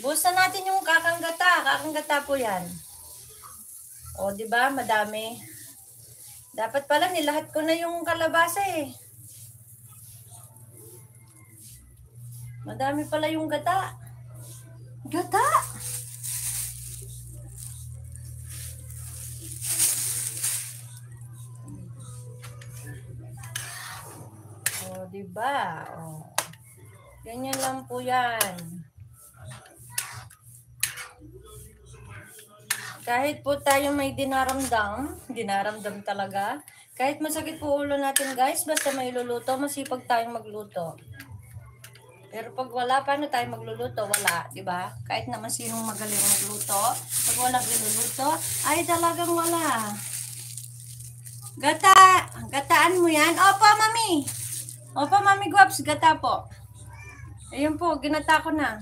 Buhos na natin yung kakanggata. Kakanggata po yan. O, di ba? Madami. Dapat pala nilahat ko na yung kalabasa eh. Madami pala yung gata. Gata! O, di ba? O. Ganyan lang po yan. Kahit po tayo may dinaramdam talaga. Kahit masakit po ulo natin guys, basta may luluto, masipag tayong magluto. Pero pag wala, paano tayo magluluto? Wala, di ba? Kahit naman sinong magaling magluto, pag walang niluluto, ay talagang wala. Gata! Gataan mo yan? Opo, mami! Opo, mami Guaps, gata po. Ayun po, ginata ko na.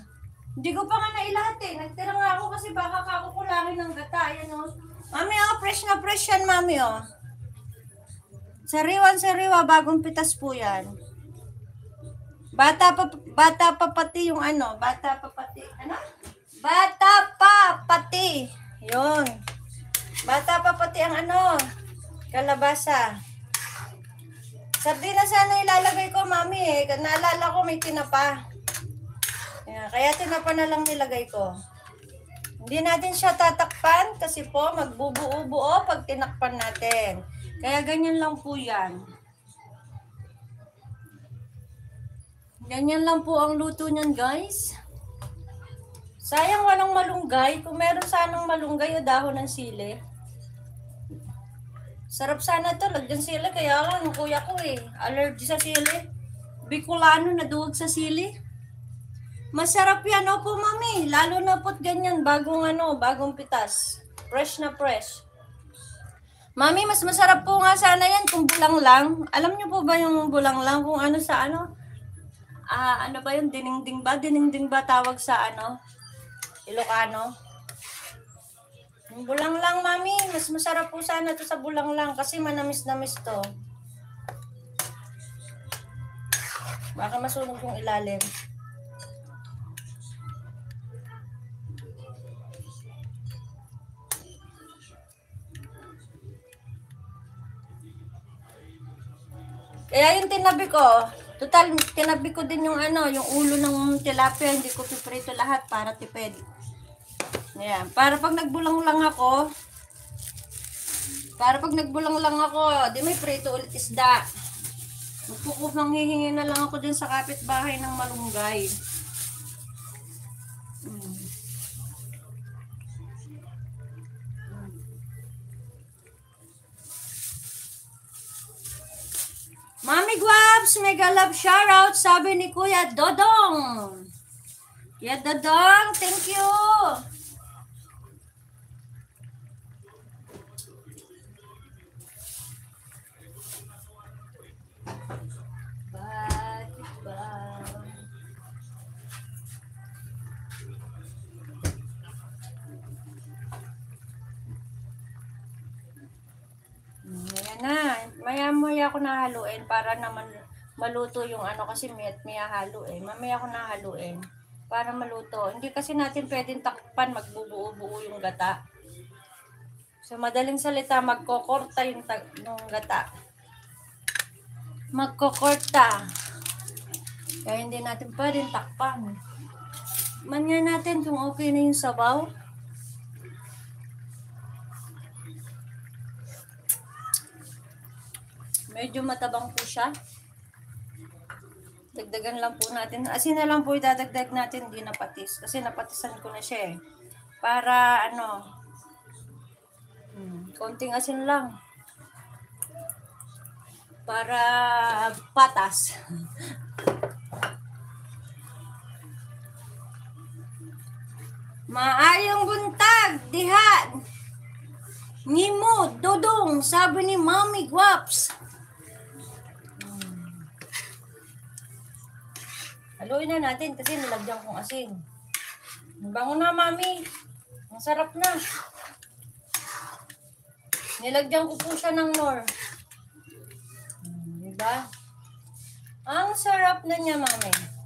Hindi ko pa nga nailahat eh. Nagtira nga ako kasi baka kakukulangin ng gata. Ayan o. Mami fresh na fresh yan, mami o. Sariwan-sariwa, bagong pitas po yan. Bata pa pati yung ano. Bata pa pati. Ano? Bata pa pati. Yun. Bata pa pati ang ano. Kalabasa. Sardinas sana ilalagay ko, mami eh. Naalala ko may tinapa. Yan, kaya tinapa na lang nilagay ko. Hindi natin siya tatakpan kasi po magbubuo-buo pag tinakpan natin. Kaya ganyan lang po yan. Ganyan lang po ang luto niyan guys. Sayang walang malunggay. Kung meron sanang malunggay o dahon ng sili. Sarap sana to. Lagyan sili. Kaya lang ang kuya ko eh. Allergy sa sili. Bicolano na duwag sa sili. Masarap yan po mami. Lalo na po't ganyan. Bagong pitas. Fresh na fresh. Mami, mas masarap po nga sana yan kung bulang lang. Alam niyo po ba yung bulang lang? Kung ano sa ano? Ano ba yung dininding ba? Dininding ba tawag sa ano? Ilocano? Yung bulang lang, mami. Mas masarap po sana to sa bulang lang kasi manamis-namis to. Baka masunog yung ilalim. Kaya yung tinabi ko, total, tinabi ko din yung yung ulo ng tilapia, hindi ko piprito lahat para tipid. Ayan, para pag nagbulang lang ako, di may prito ulit isda. Manghihingi na lang ako din sa kapitbahay ng malunggay. Mami Guaps, mega love shoutout, sabi ni Kuya Dodong. Kuya Dodong, thank you. Bakit ba? Ayan na. Maya-maya ako nahaluin para naman maluto yung kasi may halo eh. Mamaya ako nahaluin para maluto. Hindi kasi natin pwedeng takpan, magbubuo-buo yung gata. So, madaling salita, magkokorta yung gata. Magkokorta. Kaya hindi natin pwedeng takpan. Manyan natin kung okay na yung sabaw. Medyo matabang po siya. Dagdagan lang po natin. Asin na lang po idadagdag natin, hindi napatis. Kasi napatisan ko na siya eh. Para konting asin lang. Para patas. Maayong buntag, diha. Ngimo, Dodong, sabi ni Mami Guaps. Haluin na natin kasi nilagyan kong asin. Bango na, Mami. Ang sarap na. Nilagyan ko po siya ng nor. Diba? Ang sarap na niya, Mami.